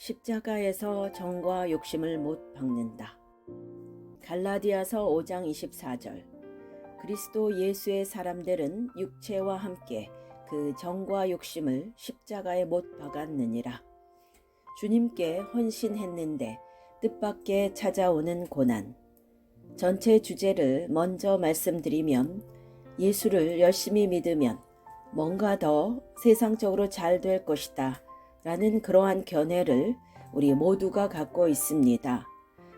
십자가에서 정과 욕심을 못 박는다. 갈라디아서 5장 24절. 그리스도 예수의 사람들은 육체와 함께 그 정과 욕심을 십자가에 못 박았느니라. 주님께 헌신했는데 뜻밖의 찾아오는 고난. 전체 주제를 먼저 말씀드리면, 예수를 열심히 믿으면 뭔가 더 세상적으로 잘 될 것이다 라는 그러한 견해를 우리 모두가 갖고 있습니다.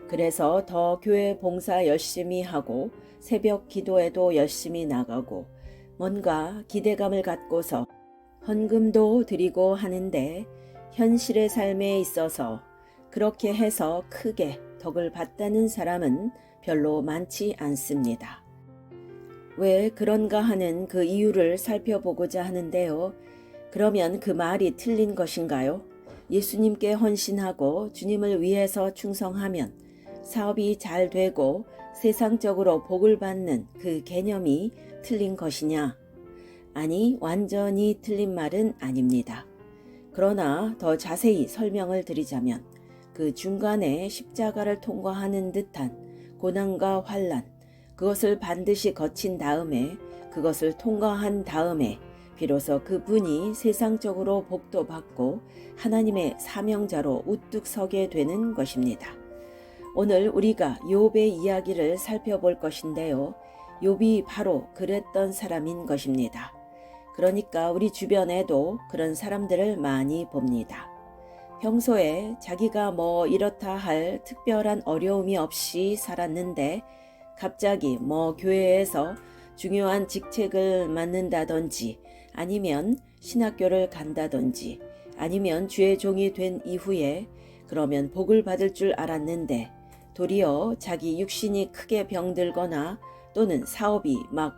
그래서 더 교회 봉사 열심히 하고 새벽 기도에도 열심히 나가고 뭔가 기대감을 갖고서 헌금도 드리고 하는데, 현실의 삶에 있어서 그렇게 해서 크게 덕을 봤다는 사람은 별로 많지 않습니다. 왜 그런가 하는 그 이유를 살펴보고자 하는데요. 그러면 그 말이 틀린 것인가요? 예수님께 헌신하고 주님을 위해서 충성하면 사업이 잘 되고 세상적으로 복을 받는 그 개념이 틀린 것이냐? 아니, 완전히 틀린 말은 아닙니다. 그러나 더 자세히 설명을 드리자면, 그 중간에 십자가를 통과하는 듯한 고난과 환난, 그것을 반드시 거친 다음에, 그것을 통과한 다음에 비로소 그분이 세상적으로 복도 받고 하나님의 사명자로 우뚝 서게 되는 것입니다. 오늘 우리가 욥의 이야기를 살펴볼 것인데요. 욥이 바로 그랬던 사람인 것입니다. 그러니까 우리 주변에도 그런 사람들을 많이 봅니다. 평소에 자기가 뭐 이렇다 할 특별한 어려움이 없이 살았는데, 갑자기 교회에서 중요한 직책을 맡는다든지, 아니면 신학교를 간다든지, 아니면 주의 종이 된 이후에 그러면 복을 받을 줄 알았는데 도리어 자기 육신이 크게 병들거나 또는 사업이 막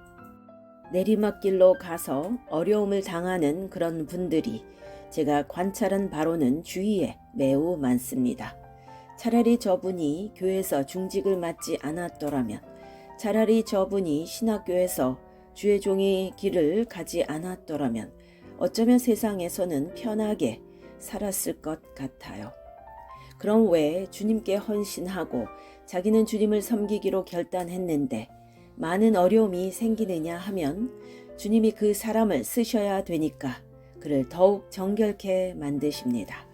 내리막길로 가서 어려움을 당하는 그런 분들이 제가 관찰한 바로는 주위에 매우 많습니다. 차라리 저분이 교회에서 중직을 맡지 않았더라면, 차라리 저분이 신학교에서 주의 종의 길을 가지 않았더라면 어쩌면 세상에서는 편하게 살았을 것 같아요. 그럼 왜 주님께 헌신하고 자기는 주님을 섬기기로 결단했는데 많은 어려움이 생기느냐 하면, 주님이 그 사람을 쓰셔야 되니까 그를 더욱 정결케 만드십니다.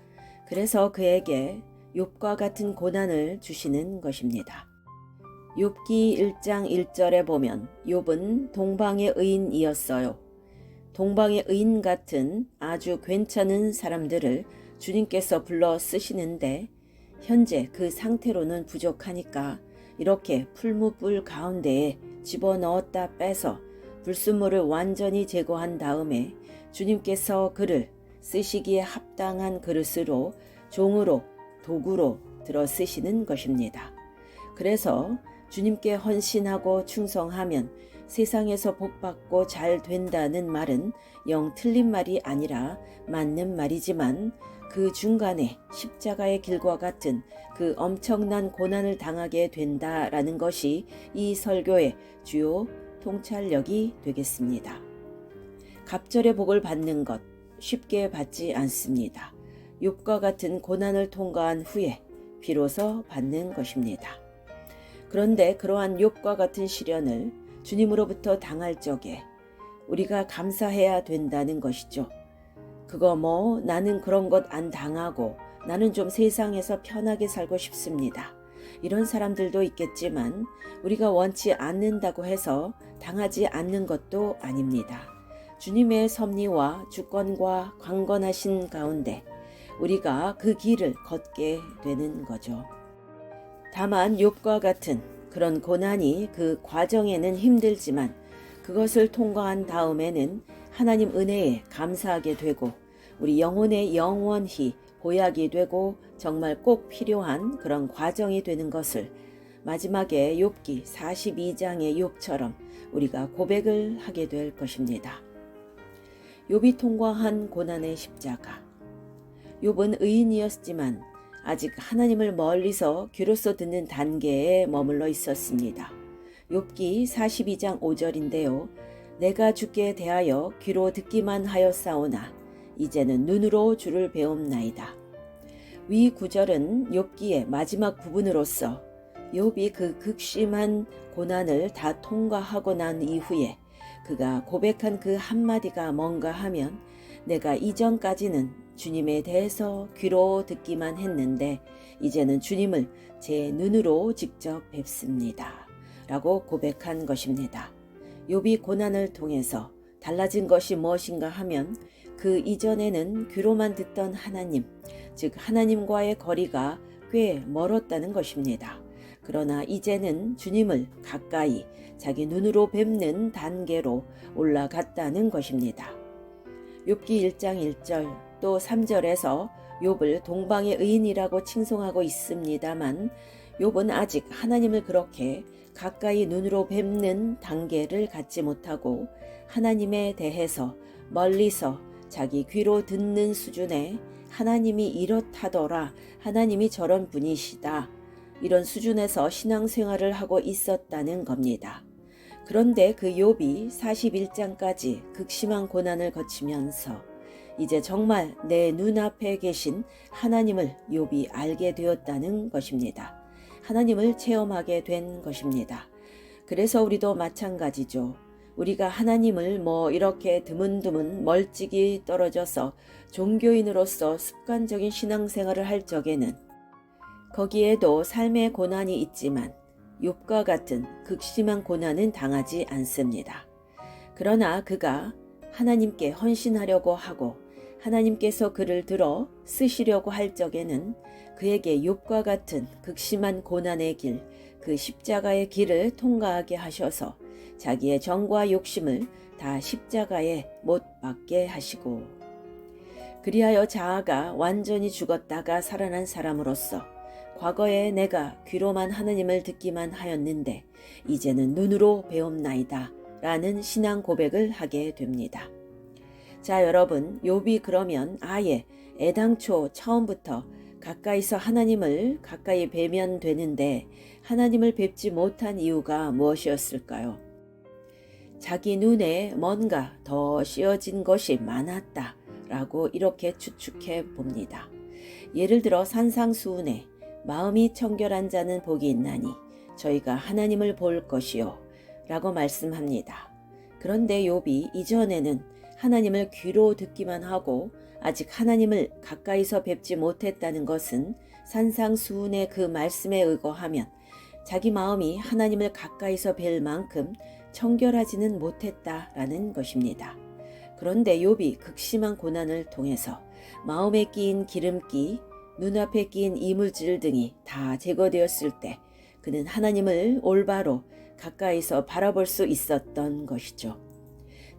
그래서 그에게 욥과 같은 고난을 주시는 것입니다. 욥기 1장 1절에 보면 욥은 동방의 의인이었어요. 동방의 의인 같은 아주 괜찮은 사람들을 주님께서 불러 쓰시는데, 현재 그 상태로는 부족하니까 이렇게 풀무불 가운데에 집어넣었다 빼서 불순물을 완전히 제거한 다음에 주님께서 그를 쓰시기에 합당한 그릇으로, 종으로, 도구로 들어 쓰시는 것입니다. 그래서 주님께 헌신하고 충성하면 세상에서 복받고 잘 된다는 말은 영 틀린 말이 아니라 맞는 말이지만, 그 중간에 십자가의 길과 같은 그 엄청난 고난을 당하게 된다라는 것이 이 설교의 주요 통찰력이 되겠습니다. 갑절의 복을 받는 것 쉽게 받지 않습니다. 욥과 같은 고난을 통과한 후에 비로소 받는 것입니다. 그런데 그러한 욥과 같은 시련을 주님으로부터 당할 적에 우리가 감사해야 된다는 것이죠. 그거 나는 그런 것 안 당하고 나는 좀 세상에서 편하게 살고 싶습니다. 이런 사람들도 있겠지만, 우리가 원치 않는다고 해서 당하지 않는 것도 아닙니다. 주님의 섭리와 주권과 강건하신 가운데 우리가 그 길을 걷게 되는 거죠. 다만 욥과 같은 그런 고난이 그 과정에는 힘들지만 그것을 통과한 다음에는 하나님 은혜에 감사하게 되고 우리 영혼에 영원히 보약이 되고 정말 꼭 필요한 그런 과정이 되는 것을 마지막에 욥기 42장의 욥처럼 우리가 고백을 하게 될 것입니다. 욥이 통과한 고난의 십자가. 욥은 의인이었지만 아직 하나님을 멀리서 귀로써 듣는 단계에 머물러 있었습니다. 욥기 42장 5절인데요. 내가 주께 대하여 귀로 듣기만 하였사오나 이제는 눈으로 주를 배움나이다. 위 구절은 욥기의 마지막 부분으로서 욥이 그 극심한 고난을 다 통과하고 난 이후에 그가 고백한 그 한마디가 뭔가 하면 내가 이전까지는 주님에 대해서 귀로 듣기만 했는데 이제는 주님을 제 눈으로 직접 뵙습니다. 라고 고백한 것입니다. 욥이 고난을 통해서 달라진 것이 무엇인가 하면 그 이전에는 귀로만 듣던 하나님, 즉 하나님과의 거리가 꽤 멀었다는 것입니다. 그러나 이제는 주님을 가까이 자기 눈으로 뵙는 단계로 올라갔다는 것입니다. 욥기 1장 1절 또 3절에서 욥을 동방의 의인이라고 칭송하고 있습니다만 욥은 아직 하나님을 그렇게 가까이 눈으로 뵙는 단계를 갖지 못하고 하나님에 대해서 멀리서 자기 귀로 듣는 수준에 하나님이 이렇다더라, 하나님이 저런 분이시다, 이런 수준에서 신앙생활을 하고 있었다는 겁니다. 그런데 그 욥이 41장까지 극심한 고난을 거치면서 이제 정말 내 눈앞에 계신 하나님을 욥이 알게 되었다는 것입니다. 하나님을 체험하게 된 것입니다. 그래서 우리도 마찬가지죠. 우리가 하나님을 이렇게 드문드문 멀찍이 떨어져서 종교인으로서 습관적인 신앙생활을 할 적에는 거기에도 삶의 고난이 있지만 욥과 같은 극심한 고난은 당하지 않습니다. 그러나 그가 하나님께 헌신하려고 하고 하나님께서 그를 들어 쓰시려고 할 적에는 그에게 욥과 같은 극심한 고난의 길, 그 십자가의 길을 통과하게 하셔서 자기의 정과 욕심을 다 십자가에 못 박게 하시고 그리하여 자아가 완전히 죽었다가 살아난 사람으로서 과거에 내가 귀로만 하나님을 듣기만 하였는데 이제는 눈으로 배움나이다 라는 신앙 고백을 하게 됩니다. 자, 여러분, 욥이 그러면 아예 애당초 처음부터 가까이서 하나님을 가까이 뵈면 되는데 하나님을 뵙지 못한 이유가 무엇이었을까요? 자기 눈에 뭔가 더 씌어진 것이 많았다 라고 이렇게 추측해 봅니다. 예를 들어 산상수훈에 마음이 청결한 자는 복이 있나니 저희가 하나님을 볼 것이요 라고 말씀합니다. 그런데 욥이 이전에는 하나님을 귀로 듣기만 하고 아직 하나님을 가까이서 뵙지 못했다는 것은 산상수훈의 그 말씀에 의거하면 자기 마음이 하나님을 가까이서 뵐 만큼 청결하지는 못했다라는 것입니다. 그런데 욥이 극심한 고난을 통해서 마음에 끼인 기름기, 눈앞에 끼인 이물질 등이 다 제거되었을 때 그는 하나님을 올바로 가까이서 바라볼 수 있었던 것이죠.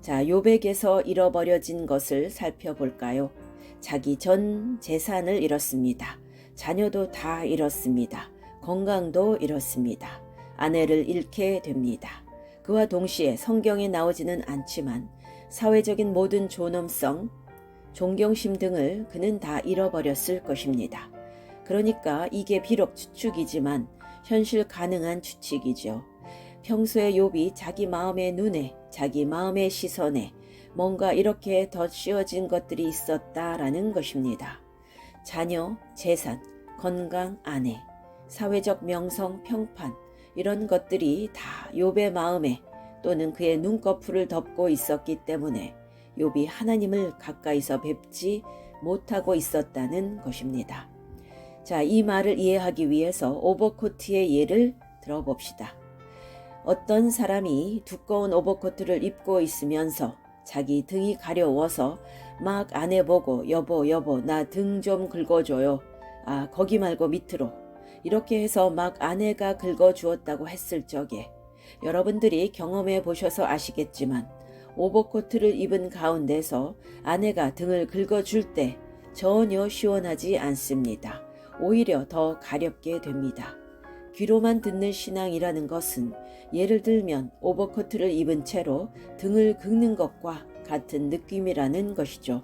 자, 욥에게서 잃어버려진 것을 살펴볼까요? 자기 전 재산을 잃었습니다. 자녀도 다 잃었습니다. 건강도 잃었습니다. 아내를 잃게 됩니다. 그와 동시에 성경에 나오지는 않지만 사회적인 모든 존엄성, 존경심 등을 그는 다 잃어버렸을 것입니다. 그러니까 이게 비록 추측이지만 현실 가능한 추측이죠. 평소에 욥이 자기 마음의 눈에, 자기 마음의 시선에 뭔가 이렇게 덧씌워진 것들이 있었다라는 것입니다. 자녀, 재산, 건강, 아내, 사회적 명성, 평판 이런 것들이 다 욥의 마음에 또는 그의 눈꺼풀을 덮고 있었기 때문에 욥이 하나님을 가까이서 뵙지 못하고 있었다는 것입니다. 자, 이 말을 이해하기 위해서 오버코트의 예를 들어봅시다. 어떤 사람이 두꺼운 오버코트를 입고 있으면서 자기 등이 가려워서 막 아내 보고 여보 나 등 좀 긁어줘요. 아, 거기 말고 밑으로. 이렇게 해서 막 아내가 긁어주었다고 했을 적에 여러분들이 경험해 보셔서 아시겠지만 오버코트를 입은 가운데서 아내가 등을 긁어줄 때 전혀 시원하지 않습니다. 오히려 더 가렵게 됩니다. 귀로만 듣는 신앙이라는 것은 예를 들면 오버코트를 입은 채로 등을 긁는 것과 같은 느낌이라는 것이죠.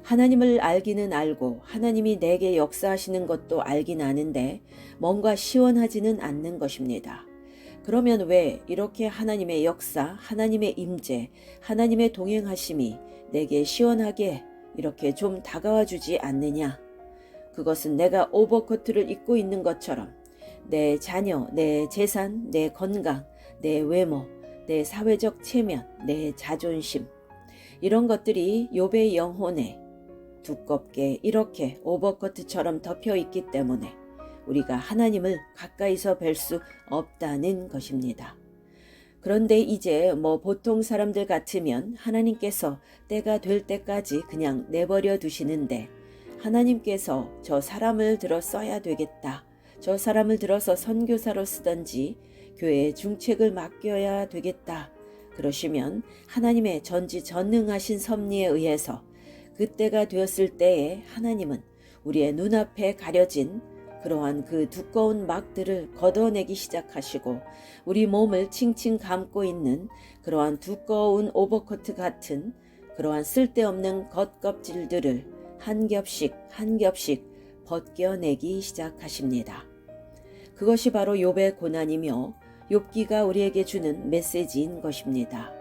하나님을 알기는 알고 하나님이 내게 역사하시는 것도 알긴 아는데 뭔가 시원하지는 않는 것입니다. 그러면 왜 이렇게 하나님의 역사, 하나님의 임재, 하나님의 동행하심이 내게 시원하게 이렇게 좀 다가와 주지 않느냐? 그것은 내가 오버코트를 입고 있는 것처럼 내 자녀, 내 재산, 내 건강, 내 외모, 내 사회적 체면, 내 자존심, 이런 것들이 욥의 영혼에 두껍게 이렇게 오버코트처럼 덮여 있기 때문에 우리가 하나님을 가까이서 뵐 수 없다는 것입니다. 그런데 이제 보통 사람들 같으면 하나님께서 때가 될 때까지 그냥 내버려 두시는데, 하나님께서 저 사람을 들어 써야 되겠다, 저 사람을 들어서 선교사로 쓰든지 교회에 중책을 맡겨야 되겠다 그러시면 하나님의 전지전능하신 섭리에 의해서 그때가 되었을 때에 하나님은 우리의 눈앞에 가려진 그러한 그 두꺼운 막들을 걷어내기 시작하시고, 우리 몸을 칭칭 감고 있는 그러한 두꺼운 오버코트 같은 그러한 쓸데없는 겉껍질들을 한 겹씩 한 겹씩 벗겨내기 시작하십니다. 그것이 바로 욥의 고난이며 욥기가 우리에게 주는 메시지인 것입니다.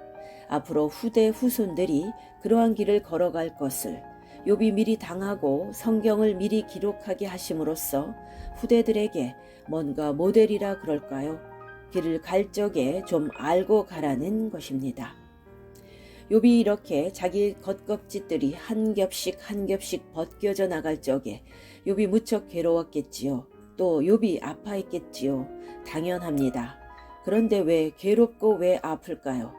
앞으로 후대 후손들이 그러한 길을 걸어갈 것을 욥이 미리 당하고 성경을 미리 기록하게 하심으로써 후대들에게 뭔가 모델이라 그럴까요? 길을 갈 적에 좀 알고 가라는 것입니다. 욥이 이렇게 자기 겉껍질들이 한 겹씩 한 겹씩 벗겨져 나갈 적에 욥이 무척 괴로웠겠지요. 또 욥이 아파했겠지요. 당연합니다. 그런데 왜 괴롭고 왜 아플까요?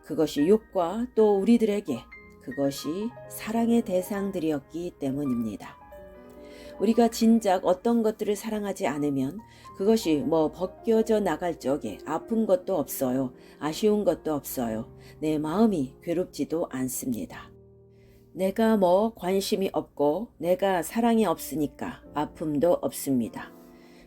그것이 욥과 또 우리들에게 그것이 사랑의 대상들이었기 때문입니다. 우리가 진작 어떤 것들을 사랑하지 않으면 그것이 벗겨져 나갈 적에 아픈 것도 없어요. 아쉬운 것도 없어요. 내 마음이 괴롭지도 않습니다. 내가 관심이 없고 내가 사랑이 없으니까 아픔도 없습니다.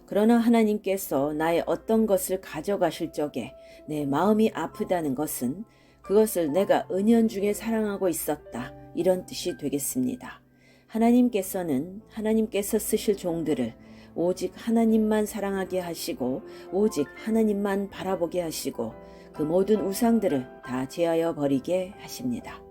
그러나 하나님께서 나의 어떤 것을 가져가실 적에 내 마음이 아프다는 것은 그것을 내가 은연중에 사랑하고 있었다, 이런 뜻이 되겠습니다. 하나님께서 쓰실 종들을 오직 하나님만 사랑하게 하시고 오직 하나님만 바라보게 하시고 그 모든 우상들을 다 제하여 버리게 하십니다.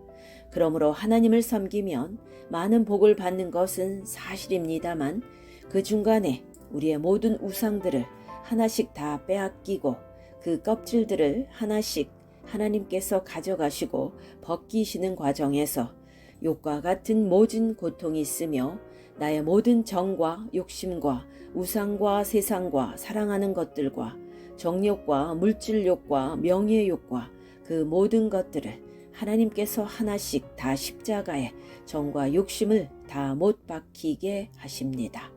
그러므로 하나님을 섬기면 많은 복을 받는 것은 사실입니다만 그 중간에 우리의 모든 우상들을 하나씩 다 빼앗기고 그 껍질들을 하나씩 하나님께서 가져가시고 벗기시는 과정에서 욥과 같은 모진 고통이 있으며 나의 모든 정과 욕심과 우상과 세상과 사랑하는 것들과 정욕과 물질욕과 명예욕과 그 모든 것들을 하나님께서 하나씩 다 십자가에 정과 욕심을 다 못 박히게 하십니다.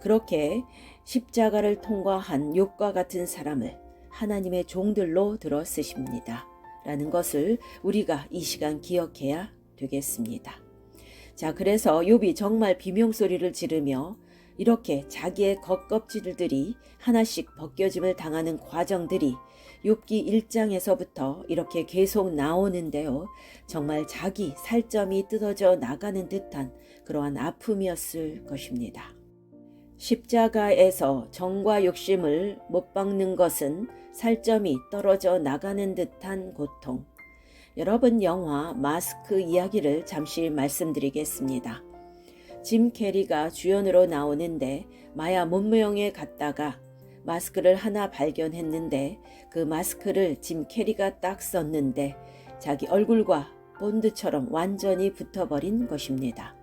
그렇게 십자가를 통과한 욥과 같은 사람을 하나님의 종들로 들어 쓰십니다. 라는 것을 우리가 이 시간 기억해야 되겠습니다. 자, 그래서 욥이 정말 비명소리를 지르며 이렇게 자기의 겉껍질들이 하나씩 벗겨짐을 당하는 과정들이 욥기 1장에서부터 이렇게 계속 나오는데요. 정말 자기 살점이 뜯어져 나가는 듯한 그러한 아픔이었을 것입니다. 십자가에서 정과 욕심을 못 박는 것은 살점이 떨어져 나가는 듯한 고통. 여러분, 영화 마스크 이야기를 잠시 말씀드리겠습니다. 짐 캐리가 주연으로 나오는데 마야 문무영에 갔다가 마스크를 하나 발견했는데 그 마스크를 짐 캐리가 딱 썼는데 자기 얼굴과 본드처럼 완전히 붙어버린 것입니다.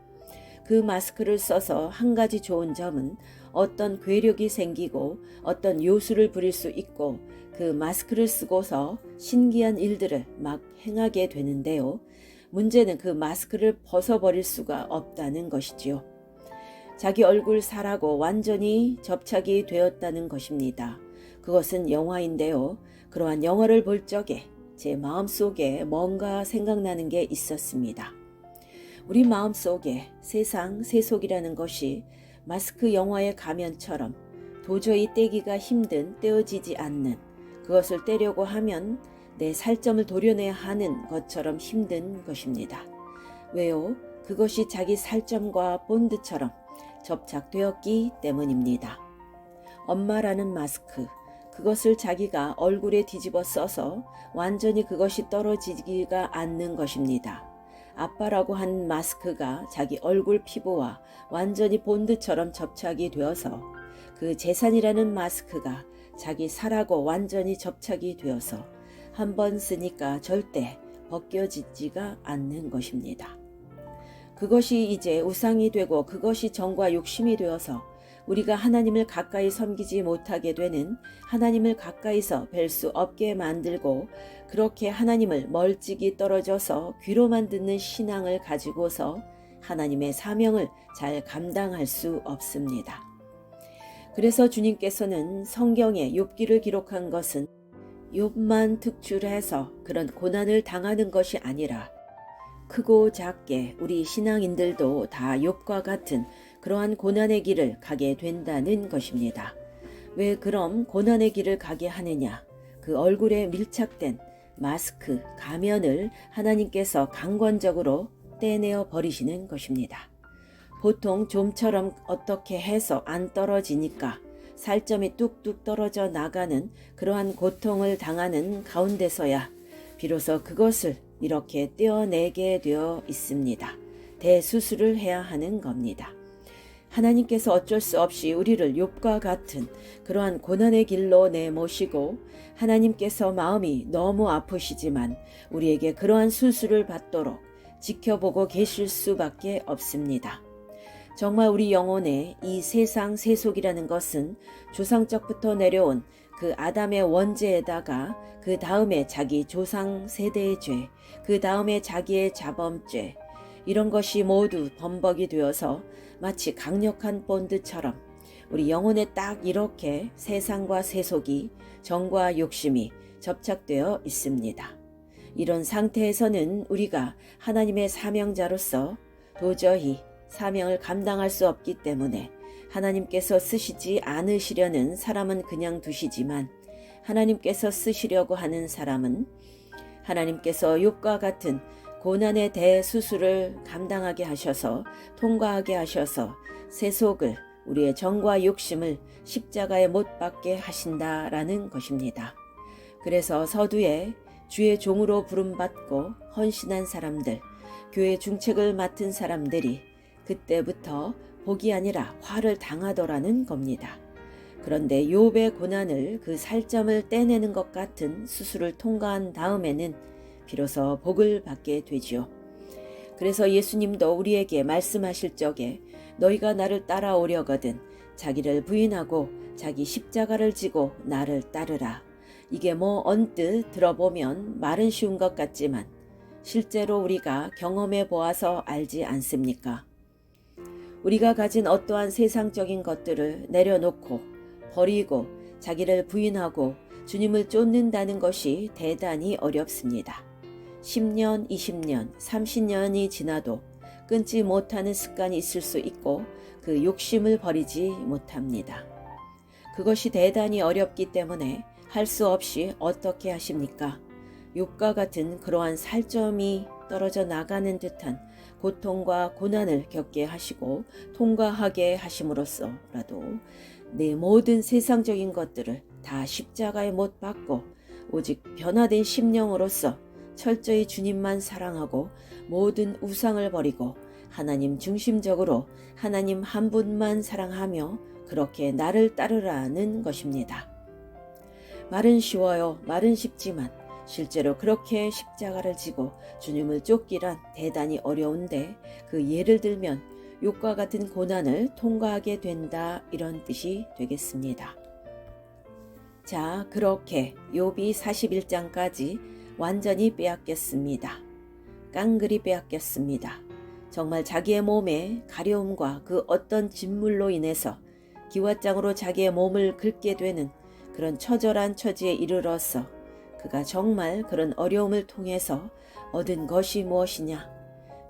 그 마스크를 써서 한 가지 좋은 점은 어떤 괴력이 생기고 어떤 요술을 부릴 수 있고 그 마스크를 쓰고서 신기한 일들을 막 행하게 되는데요. 문제는 그 마스크를 벗어버릴 수가 없다는 것이지요. 자기 얼굴 살하고 완전히 접착이 되었다는 것입니다. 그것은 영화인데요. 그러한 영화를 볼 적에 제 마음속에 뭔가 생각나는 게 있었습니다. 우리 마음속에 세상 세속이라는 것이 마스크 영화의 가면처럼 도저히 떼기가 힘든, 떼어지지 않는, 그것을 떼려고 하면 내 살점을 도려내야 하는 것처럼 힘든 것입니다. 왜요? 그것이 자기 살점과 본드처럼 접착되었기 때문입니다. 엄마라는 마스크, 그것을 자기가 얼굴에 뒤집어 써서 완전히 그것이 떨어지기가 않는 것입니다. 아빠라고 한 마스크가 자기 얼굴 피부와 완전히 본드처럼 접착이 되어서 그 재산이라는 마스크가 자기 살하고 완전히 접착이 되어서 한 번 쓰니까 절대 벗겨지지가 않는 것입니다. 그것이 이제 우상이 되고 그것이 정과 욕심이 되어서 우리가 하나님을 가까이 섬기지 못하게 되는, 하나님을 가까이서 뵐 수 없게 만들고 그렇게 하나님을 멀찍이 떨어져서 귀로만 듣는 신앙을 가지고서 하나님의 사명을 잘 감당할 수 없습니다. 그래서 주님께서는 성경에 욥기를 기록한 것은 욥만 특출해서 그런 고난을 당하는 것이 아니라 크고 작게 우리 신앙인들도 다 욥과 같은 그러한 고난의 길을 가게 된다는 것입니다. 왜 그럼 고난의 길을 가게 하느냐? 그 얼굴에 밀착된 마스크, 가면을 하나님께서 강권적으로 떼내어 버리시는 것입니다. 보통 좀처럼 어떻게 해서 안 떨어지니까 살점이 뚝뚝 떨어져 나가는 그러한 고통을 당하는 가운데서야 비로소 그것을 이렇게 떼어내게 되어 있습니다. 대수술을 해야 하는 겁니다. 하나님께서 어쩔 수 없이 우리를 욥과 같은 그러한 고난의 길로 내모시고 하나님께서 마음이 너무 아프시지만 우리에게 그러한 수술을 받도록 지켜보고 계실 수밖에 없습니다. 정말 우리 영혼에 이 세상 세속이라는 것은 조상적부터 내려온 그 아담의 원죄에다가 그 다음에 자기 조상 세대의 죄, 그 다음에 자기의 자범죄, 이런 것이 모두 범벅이 되어서 마치 강력한 본드처럼 우리 영혼에 딱 이렇게 세상과 세속이, 정과 욕심이 접착되어 있습니다. 이런 상태에서는 우리가 하나님의 사명자로서 도저히 사명을 감당할 수 없기 때문에 하나님께서 쓰시지 않으시려는 사람은 그냥 두시지만 하나님께서 쓰시려고 하는 사람은 하나님께서 욥과 같은 고난의 대수술을 감당하게 하셔서 통과하게 하셔서 세속을, 우리의 정과 욕심을 십자가에 못 박게 하신다라는 것입니다. 그래서 서두에 주의 종으로 부름받고 헌신한 사람들, 교회 중책을 맡은 사람들이 그때부터 복이 아니라 화를 당하더라는 겁니다. 그런데 욥의 고난을, 그 살점을 떼내는 것 같은 수술을 통과한 다음에는 비로소 복을 받게 되지요. 그래서 예수님도 우리에게 말씀하실 적에 너희가 나를 따라오려거든 자기를 부인하고 자기 십자가를 지고 나를 따르라. 이게 언뜻 들어보면 말은 쉬운 것 같지만 실제로 우리가 경험해 보아서 알지 않습니까? 우리가 가진 어떠한 세상적인 것들을 내려놓고 버리고 자기를 부인하고 주님을 쫓는다는 것이 대단히 어렵습니다. 10년, 20년, 30년이 지나도 끊지 못하는 습관이 있을 수 있고 그 욕심을 버리지 못합니다. 그것이 대단히 어렵기 때문에 할 수 없이 어떻게 하십니까? 욥과 같은 그러한 살점이 떨어져 나가는 듯한 고통과 고난을 겪게 하시고 통과하게 하심으로써라도 내 모든 세상적인 것들을 다 십자가에 못 박고 오직 변화된 심령으로서 철저히 주님만 사랑하고 모든 우상을 버리고 하나님 중심적으로 하나님 한 분만 사랑하며 그렇게 나를 따르라는 것입니다. 말은 쉬워요. 말은 쉽지만 실제로 그렇게 십자가를 지고 주님을 쫓기란 대단히 어려운데 그 예를 들면 욥과 같은 고난을 통과하게 된다, 이런 뜻이 되겠습니다. 자, 그렇게 욥이 41장까지 완전히 빼앗겼습니다. 깡그리 빼앗겼습니다. 정말 자기의 몸에 가려움과 그 어떤 진물로 인해서 기왓장으로 자기의 몸을 긁게 되는 그런 처절한 처지에 이르러서 그가 정말 그런 어려움을 통해서 얻은 것이 무엇이냐?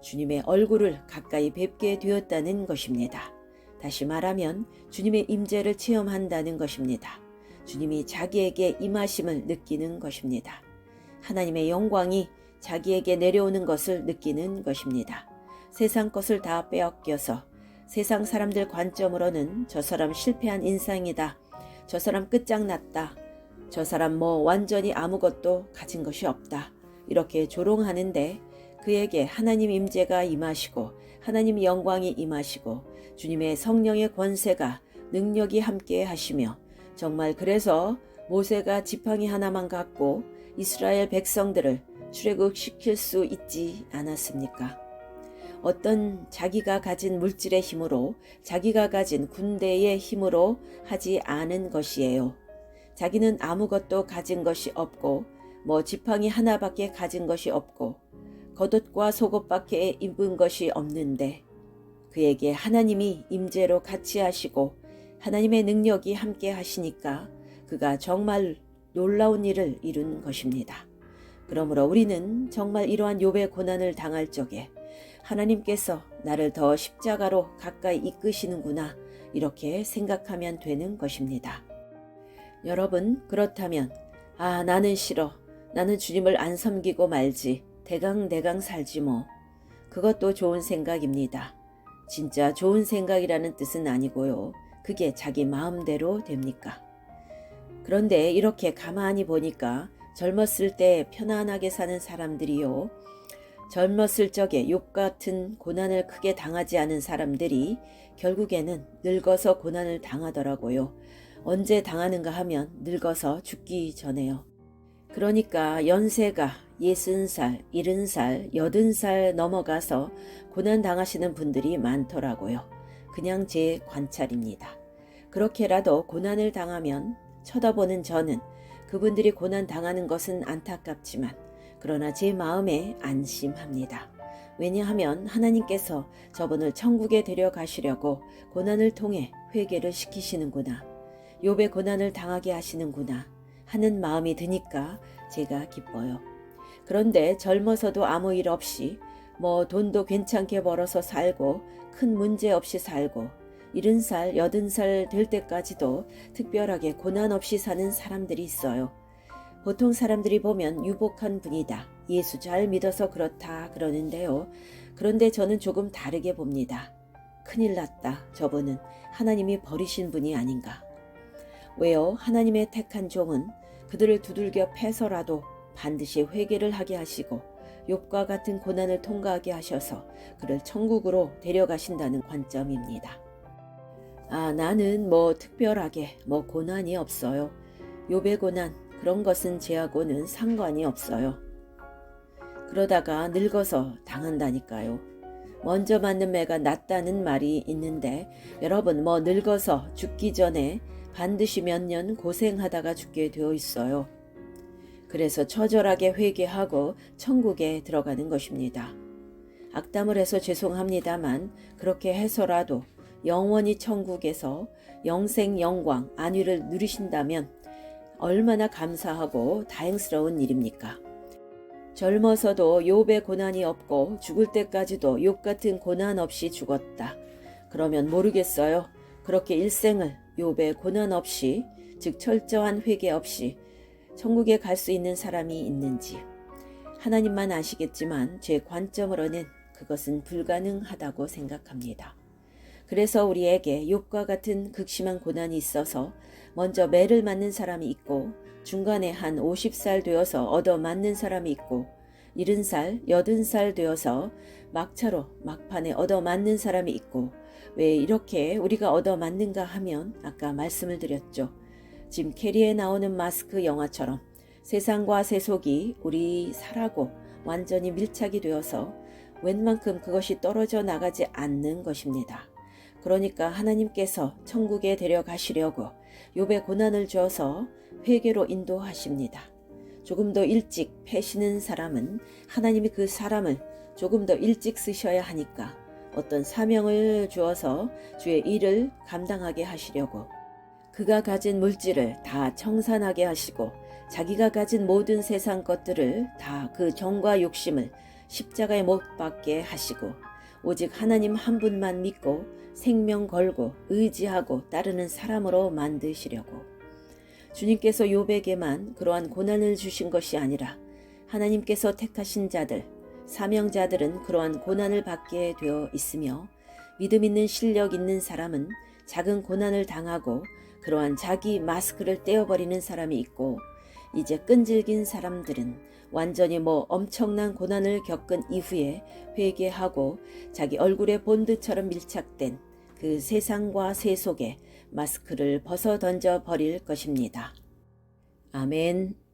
주님의 얼굴을 가까이 뵙게 되었다는 것입니다. 다시 말하면 주님의 임재를 체험한다는 것입니다. 주님이 자기에게 임하심을 느끼는 것입니다. 하나님의 영광이 자기에게 내려오는 것을 느끼는 것입니다. 세상 것을 다 빼앗겨서 세상 사람들 관점으로는 저 사람 실패한 인생이다. 저 사람 끝장났다. 저 사람 완전히 아무것도 가진 것이 없다. 이렇게 조롱하는데 그에게 하나님 임재가 임하시고 하나님 영광이 임하시고 주님의 성령의 권세가 능력이 함께 하시며 정말 그래서 모세가 지팡이 하나만 갖고 이스라엘 백성들을 출애굽시킬 수 있지 않았습니까? 어떤 자기가 가진 물질의 힘으로 자기가 가진 군대의 힘으로 하지 않은 것이에요. 자기는 아무것도 가진 것이 없고 지팡이 하나밖에 가진 것이 없고 겉옷과 속옷밖에 입은 것이 없는데 그에게 하나님이 임재로 같이 하시고 하나님의 능력이 함께 하시니까 그가 정말 놀라운 일을 이룬 것입니다. 그러므로 우리는 정말 이러한 욥의 고난을 당할 적에 하나님께서 나를 더 십자가로 가까이 이끄시는구나 이렇게 생각하면 되는 것입니다. 여러분, 그렇다면 나는 싫어. 나는 주님을 안 섬기고 말지. 대강대강 살지 뭐. 그것도 좋은 생각입니다. 진짜 좋은 생각이라는 뜻은 아니고요. 그게 자기 마음대로 됩니까? 그런데 이렇게 가만히 보니까 젊었을 때 편안하게 사는 사람들이요. 젊었을 적에 욥 같은 고난을 크게 당하지 않은 사람들이 결국에는 늙어서 고난을 당하더라고요. 언제 당하는가 하면 늙어서 죽기 전에요. 그러니까 연세가 60살, 70살, 80살 넘어가서 고난 당하시는 분들이 많더라고요. 그냥 제 관찰입니다. 그렇게라도 고난을 당하면 쳐다보는 저는 그분들이 고난 당하는 것은 안타깝지만 그러나 제 마음에 안심합니다. 왜냐하면 하나님께서 저분을 천국에 데려가시려고 고난을 통해 회개를 시키시는구나. 욥의 고난을 당하게 하시는구나 하는 마음이 드니까 제가 기뻐요. 그런데 젊어서도 아무 일 없이 돈도 괜찮게 벌어서 살고 큰 문제 없이 살고 70살, 80살 될 때까지도 특별하게 고난 없이 사는 사람들이 있어요. 보통 사람들이 보면 유복한 분이다. 예수 잘 믿어서 그렇다 그러는데요. 그런데 저는 조금 다르게 봅니다. 큰일 났다. 저분은 하나님이 버리신 분이 아닌가. 왜요? 하나님의 택한 종은 그들을 두들겨 패서라도 반드시 회개를 하게 하시고 욥과 같은 고난을 통과하게 하셔서 그를 천국으로 데려가신다는 관점입니다. 나는 특별하게 고난이 없어요. 욥의 고난 그런 것은 제하고는 상관이 없어요. 그러다가 늙어서 당한다니까요. 먼저 맞는 매가 낫다는 말이 있는데 여러분 늙어서 죽기 전에 반드시 몇 년 고생하다가 죽게 되어 있어요. 그래서 처절하게 회개하고 천국에 들어가는 것입니다. 악담을 해서 죄송합니다만 그렇게 해서라도 영원히 천국에서 영생 영광 안위를 누리신다면 얼마나 감사하고 다행스러운 일입니까? 젊어서도 욥의 고난이 없고 죽을 때까지도 욥 같은 고난 없이 죽었다. 그러면 모르겠어요. 그렇게 일생을 욥의 고난 없이 즉 철저한 회개 없이 천국에 갈 수 있는 사람이 있는지 하나님만 아시겠지만 제 관점으로는 그것은 불가능하다고 생각합니다. 그래서 우리에게 욥과 같은 극심한 고난이 있어서 먼저 매를 맞는 사람이 있고 중간에 한 50살 되어서 얻어 맞는 사람이 있고 70살, 80살 되어서 막차로 막판에 얻어 맞는 사람이 있고 왜 이렇게 우리가 얻어 맞는가 하면 아까 말씀을 드렸죠. 짐 캐리에 나오는 마스크 영화처럼 세상과 세속이 우리 살하고 완전히 밀착이 되어서 웬만큼 그것이 떨어져 나가지 않는 것입니다. 그러니까 하나님께서 천국에 데려가시려고 욥의 고난을 주어서 회개로 인도하십니다. 조금 더 일찍 패시는 사람은 하나님이 그 사람을 조금 더 일찍 쓰셔야 하니까 어떤 사명을 주어서 주의 일을 감당하게 하시려고 그가 가진 물질을 다 청산하게 하시고 자기가 가진 모든 세상 것들을 다 그 정과 욕심을 십자가에 못 박게 하시고 오직 하나님 한 분만 믿고 생명 걸고 의지하고 따르는 사람으로 만드시려고 주님께서 욥에게만 그러한 고난을 주신 것이 아니라 하나님께서 택하신 자들, 사명자들은 그러한 고난을 받게 되어 있으며 믿음 있는 실력 있는 사람은 작은 고난을 당하고 그러한 자기 마스크를 떼어버리는 사람이 있고 이제 끈질긴 사람들은 완전히 엄청난 고난을 겪은 이후에 회개하고 자기 얼굴에 본드처럼 밀착된 그 세상과 세속에 마스크를 벗어 던져 버릴 것입니다. 아멘.